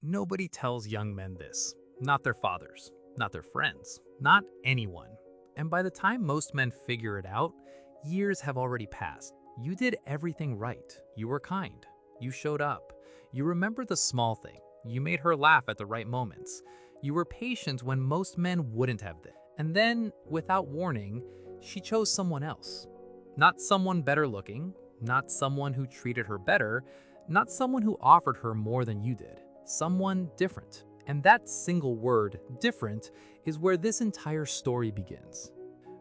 Nobody tells young men this. Not their fathers, not their friends, not anyone. And by the time most men figure it out, years have already passed. You did everything right. You were kind. You showed up. You remember the small thing. You made her laugh at the right moments. You were patient when most men wouldn't have this. And then, without warning, she chose someone else. Not someone better looking, not someone who treated her better, not someone who offered her more than you did. Someone different. And that single word, different, is where this entire story begins.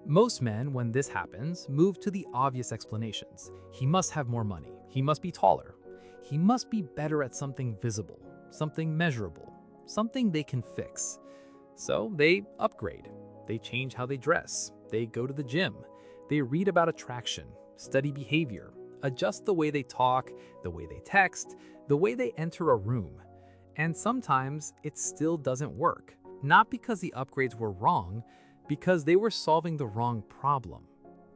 Most men, when this happens, move to the obvious explanations. He must have more money. He must be taller. He must be better at something visible, something measurable, something they can fix. So they upgrade. They change how they dress. They go to the gym. They read about attraction, study behavior, adjust the way they talk, the way they text, the way they enter a room. And sometimes it still doesn't work. Not because the upgrades were wrong, because they were solving the wrong problem.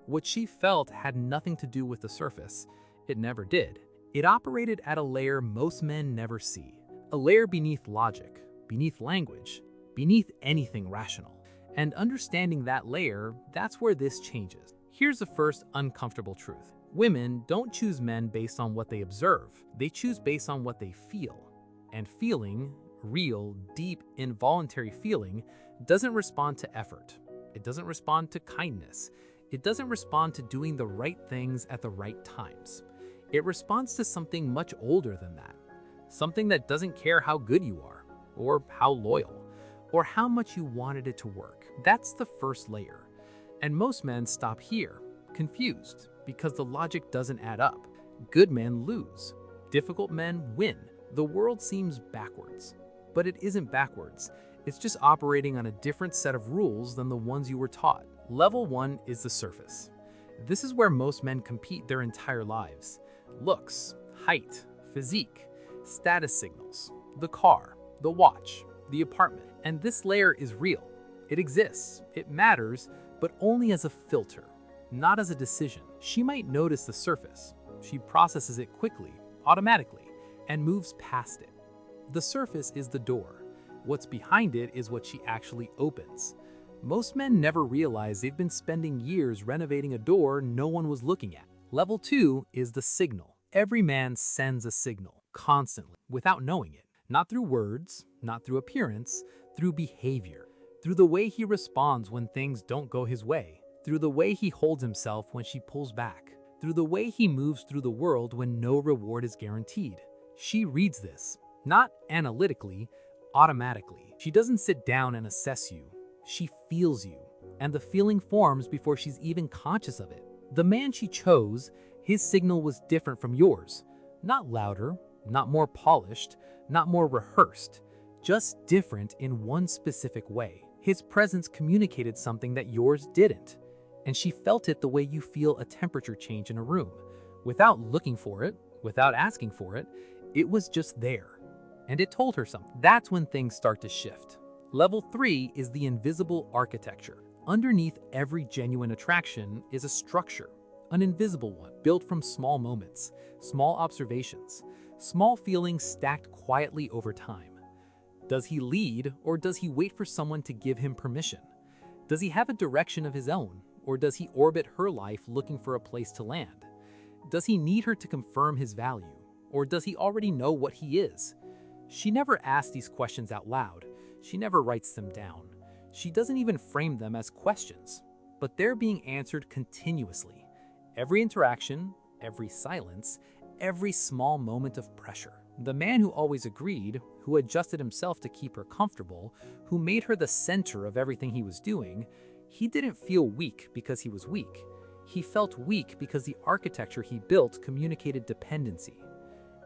What she felt had nothing to do with the surface. It never did. It operated at a layer most men never see. A layer beneath logic, beneath language, beneath anything rational. And understanding that layer, that's where this changes. Here's the first uncomfortable truth. Women don't choose men based on what they observe. They choose based on what they feel. And feeling, real, deep, involuntary feeling, doesn't respond to effort. It doesn't respond to kindness. It doesn't respond to doing the right things at the right times. It responds to something much older than that. Something that doesn't care how good you are, or how loyal, or how much you wanted it to work. That's the first layer. And most men stop here, confused, because the logic doesn't add up. Good men lose. Difficult men win. The world seems backwards, but it isn't backwards. It's just operating on a different set of rules than the ones you were taught. Level 1 is the surface. This is where most men compete their entire lives. Looks, height, physique, status signals, the car, the watch, the apartment. And this layer is real. It exists, it matters, but only as a filter, not as a decision. She might notice the surface. She processes it quickly, automatically, and moves past it. The surface is the door. What's behind it is what she actually opens. Most men never realize they've been spending years renovating a door no one was looking at. Level 2 is the signal. Every man sends a signal, constantly, without knowing it. Not through words, not through appearance, through behavior. Through the way he responds when things don't go his way. Through the way he holds himself when she pulls back. Through the way he moves through the world when no reward is guaranteed. She reads this, not analytically, automatically. She doesn't sit down and assess you. She feels you, and the feeling forms before she's even conscious of it. The man she chose, his signal was different from yours. Not louder, not more polished, not more rehearsed, just different in one specific way. His presence communicated something that yours didn't, and she felt it the way you feel a temperature change in a room. Without looking for it, without asking for it, it was just there, and it told her something. That's when things start to shift. Level 3 is the invisible architecture. Underneath every genuine attraction is a structure, an invisible one, built from small moments, small observations, small feelings stacked quietly over time. Does he lead, or does he wait for someone to give him permission? Does he have a direction of his own, or does he orbit her life looking for a place to land? Does he need her to confirm his value, or does he already know what he is? She never asks these questions out loud. She never writes them down. She doesn't even frame them as questions, but they're being answered continuously. Every interaction, every silence, every small moment of pressure. The man who always agreed, who adjusted himself to keep her comfortable, who made her the center of everything he was doing, he didn't feel weak because he was weak. He felt weak because the architecture he built communicated dependency.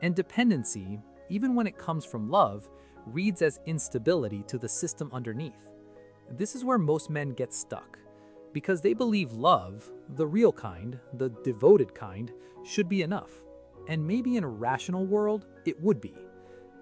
And dependency, even when it comes from love, reads as instability to the system underneath. This is where most men get stuck, because they believe love, the real kind, the devoted kind, should be enough. And maybe in a rational world, it would be.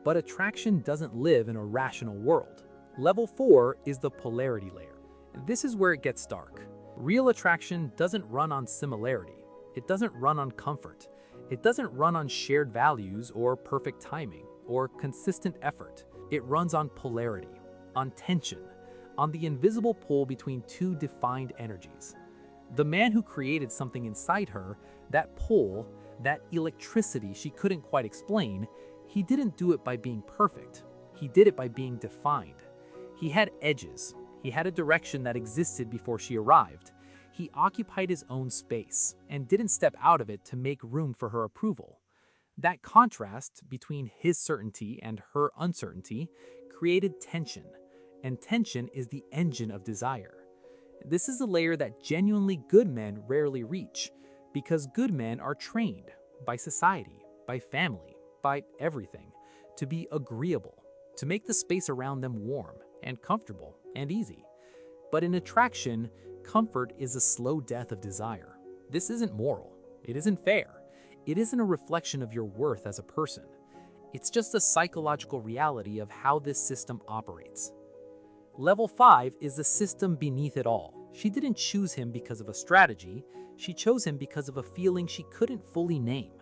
But attraction doesn't live in a rational world. Level 4 is the polarity layer. This is where it gets dark. Real attraction doesn't run on similarity. It doesn't run on comfort. It doesn't run on shared values or perfect timing. or consistent effort. It runs on polarity, on tension, on the invisible pull between two defined energies. The man who created something inside her, that pull, that electricity she couldn't quite explain, he didn't do it by being perfect. He did it by being defined. He had edges. He had a direction that existed before she arrived. He occupied his own space and didn't step out of it to make room for her approval. That contrast between his certainty and her uncertainty created tension, and tension is the engine of desire. This is a layer that genuinely good men rarely reach, because good men are trained by society, by family, by everything, to be agreeable, to make the space around them warm and comfortable and easy. But in attraction, comfort is a slow death of desire. This isn't moral. It isn't fair. It isn't a reflection of your worth as a person. It's just a psychological reality of how this system operates. Level 5 is the system beneath it all. She didn't choose him because of a strategy. She chose him because of a feeling she couldn't fully name.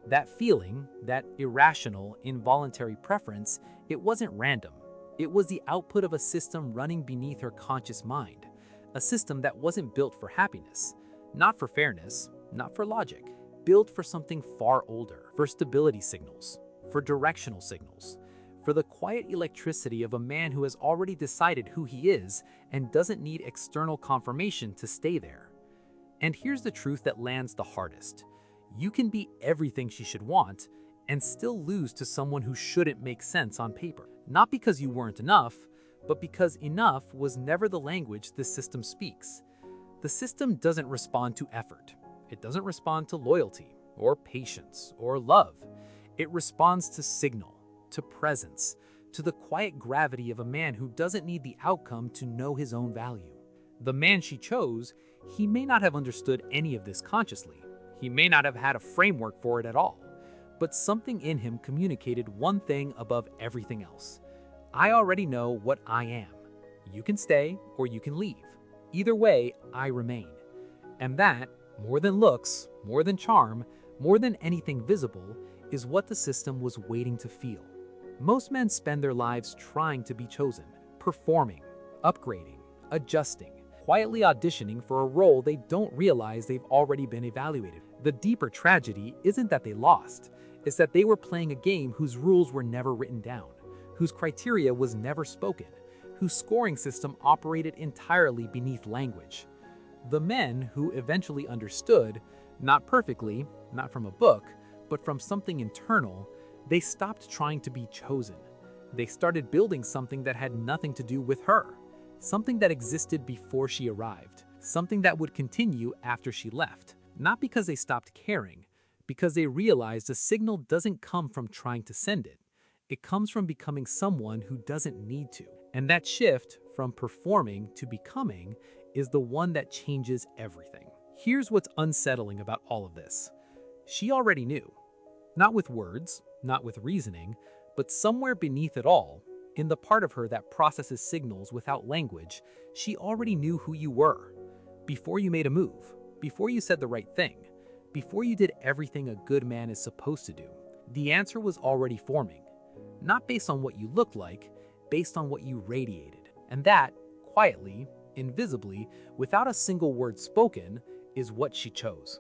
That feeling, that irrational, involuntary preference, it wasn't random. It was the output of a system running beneath her conscious mind. A system that wasn't built for happiness, not for fairness, not for logic, built for something far older, for stability signals, for directional signals, for the quiet electricity of a man who has already decided who he is and doesn't need external confirmation to stay there. And here's the truth that lands the hardest. You can be everything she should want and still lose to someone who shouldn't make sense on paper. Not because you weren't enough, but because enough was never the language this system speaks. The system doesn't respond to effort. It doesn't respond to loyalty, or patience, or love. It responds to signal, to presence, to the quiet gravity of a man who doesn't need the outcome to know his own value. The man she chose, he may not have understood any of this consciously. He may not have had a framework for it at all. But something in him communicated one thing above everything else. I already know what I am. You can stay or you can leave. Either way, I remain. And that, more than looks, more than charm, more than anything visible, is what the system was waiting to feel. Most men spend their lives trying to be chosen, performing, upgrading, adjusting, quietly auditioning for a role they don't realize they've already been evaluated. The deeper tragedy isn't that they lost, it's that they were playing a game whose rules were never written down, whose criteria was never spoken, whose scoring system operated entirely beneath language. The men who eventually understood, not perfectly, not from a book, but from something internal, they stopped trying to be chosen. They started building something that had nothing to do with her, something that existed before she arrived, something that would continue after she left. Not because they stopped caring, because they realized a signal doesn't come from trying to send it. It comes from becoming someone who doesn't need to. And that shift from performing to becoming is the one that changes everything. Here's what's unsettling about all of this. She already knew. Not with words, not with reasoning, but somewhere beneath it all, in the part of her that processes signals without language, she already knew who you were. Before you made a move, before you said the right thing, before you did everything a good man is supposed to do, the answer was already forming. Not based on what you looked like, based on what you radiated. And that, quietly, invisibly, without a single word spoken, is what she chose.